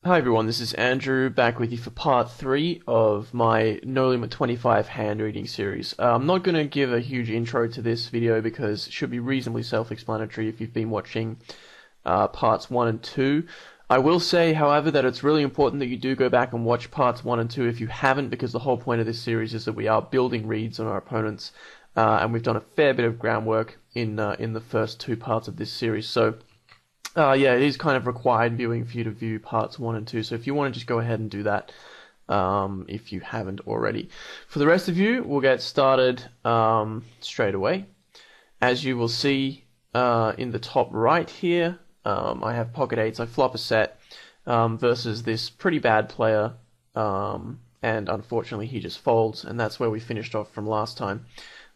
Hi everyone, this is Andrew back with you for part 3 of my No Limit 25 hand reading series. I'm not going to give a huge intro to this video because it should be reasonably self-explanatory if you've been watching parts 1 and 2. I will say, however, that it's really important that you do go back and watch parts 1 and 2 if you haven't, because the whole point of this series is that we are building reads on our opponents, and we've done a fair bit of groundwork in the first two parts of this series. So yeah, it is kind of required viewing for you to view parts 1 and 2, so if you want to just go ahead and do that if you haven't already. For the rest of you, we'll get started straight away. As you will see in the top right here, I have pocket eights. I flop a set versus this pretty bad player, and unfortunately he just folds, and that's where we finished off from last time.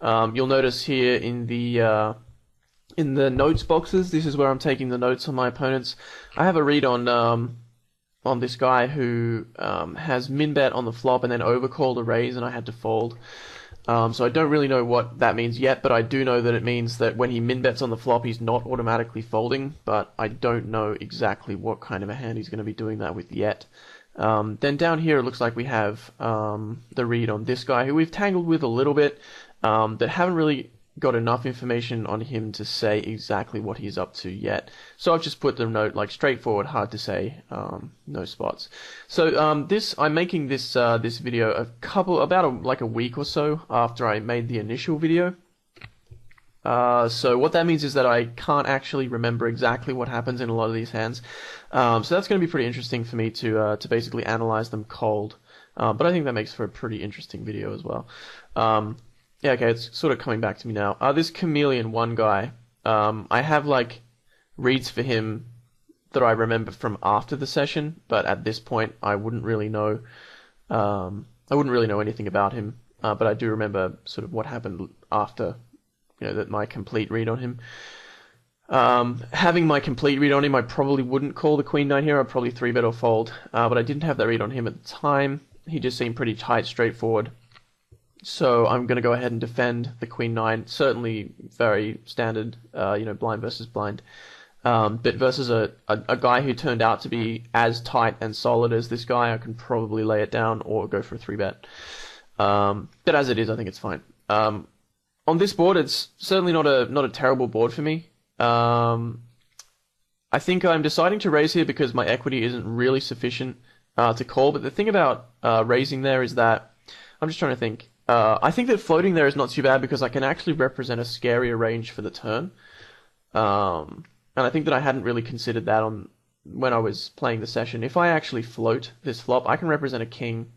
You'll notice here in the notes boxes, this is where I'm taking the notes on my opponents. I have a read on this guy who has min bet on the flop and then overcalled a raise, and I had to fold. So I don't really know what that means yet, but I do know that it means that when he min bets on the flop, he's not automatically folding, but I don't know exactly what kind of a hand he's going to be doing that with yet. Then down here it looks like we have the read on this guy who we've tangled with a little bit, but haven't really got enough information on him to say exactly what he's up to yet. So I've just put the note like straightforward, hard to say, no spots. So I'm making this this video about a week or so after I made the initial video. So what that means is that I can't actually remember exactly what happens in a lot of these hands. So that's going to be pretty interesting for me to basically analyze them cold. But I think that makes for a pretty interesting video as well. Yeah, okay, it's sort of coming back to me now. This Chameleon one guy, I have like reads for him that I remember from after the session, but at this point I wouldn't really know. I wouldn't really know anything about him, but I do remember sort of what happened after, that my complete read on him. Having my complete read on him, I probably wouldn't call the Queen 9 here. I'd probably 3-bet or fold, but I didn't have that read on him at the time. He just seemed pretty tight, straightforward. So I'm going to go ahead and defend the Queen 9. Certainly very standard, blind versus blind. But versus a guy who turned out to be as tight and solid as this guy, I can probably lay it down or go for a 3-bet. But as it is, I think it's fine. On this board, it's certainly not a terrible board for me. I think I'm deciding to raise here because my equity isn't really sufficient to call. But the thing about raising there is that I'm just trying to think. I think that floating there is not too bad because I can actually represent a scarier range for the turn. And I think that I hadn't really considered that when I was playing the session. If I actually float this flop, I can represent a king,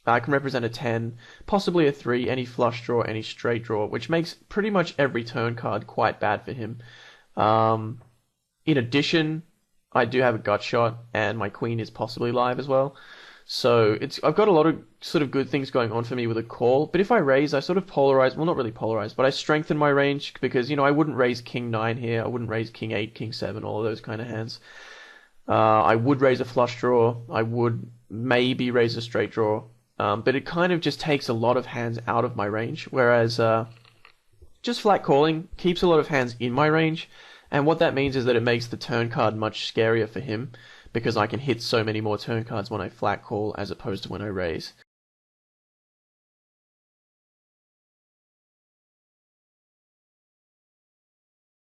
I can represent a 10, possibly a 3, any flush draw, any straight draw, which makes pretty much every turn card quite bad for him. In addition, I do have a gut shot, and my queen is possibly live as well. So I've got a lot of sort of good things going on for me with a call, but if I raise, I sort of polarize, well, not really polarize, but I strengthen my range because, I wouldn't raise King 9 here, I wouldn't raise King 8, King 7, all of those kind of hands. I would raise a flush draw, I would maybe raise a straight draw, but it kind of just takes a lot of hands out of my range, whereas just flat calling keeps a lot of hands in my range, and what that means is that it makes the turn card much scarier for him, because I can hit so many more turn cards when I flat call as opposed to when I raise.